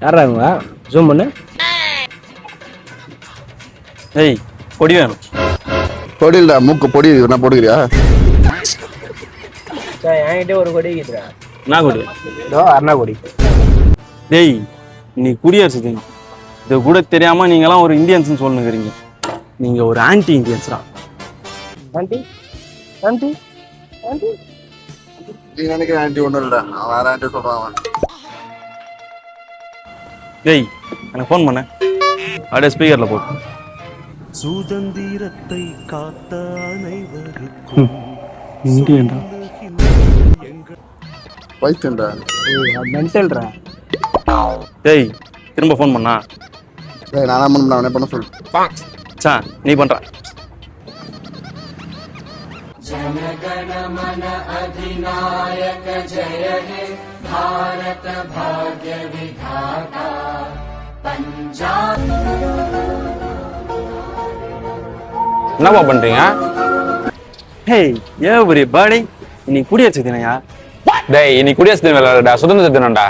யாராங்க zoom பண்ணு. ஏய் பொடி வேணும். பொடி இல்ல மூக்கு பொடி என்ன போடுக்கிறியா? என்கிட்ட ஒரு கொடி இருக்குதுடா. என்ன கொடி? இதோ அருணா கொடி. டேய் நீ குடியரசு தினம் இது கூட தெரியாம நீங்களாம் ஒரு இந்தியன்ஸ்னு சொல்லுங்கிறீங்க. நீங்க ஒரு ஆன்டி இந்தியன்ஸ்ரா. ஆண்டி ஆண்டி ஆண்டி நீ நினைக்கிற ஆண்டி ஒன்றும் இல்லைடா, அவன் வேற ஆண்டி சொல்றான் அவன். டேய் எனக்கு ஃபோன் பண்ண அப்படியே ஸ்பீக்கர்ல போட்டு. சுதந்திரத்தை காத்த அனைவருக்கும் இந்தியன்டா. பைத்தியம்டா. மென்டல்ரா. டேய் திரும்ப ஃபோன் பண்ணா. ஏய் நானா பண்ண அவனே பண்ண சொல்லு. சா நீ பண்ற. जनगण मन अधिनायक जय हे भारत भाग्य विधाता पंजाब. என்னப்பா பண்றீங்க? ஹேய் எவ்ரிபடி இன்னைக்கு குடியரசு தினம்யா. டேய் இன்னைக்கு குடியரசு தினம் விளையாடுடா, சுதந்திர தினம்டா.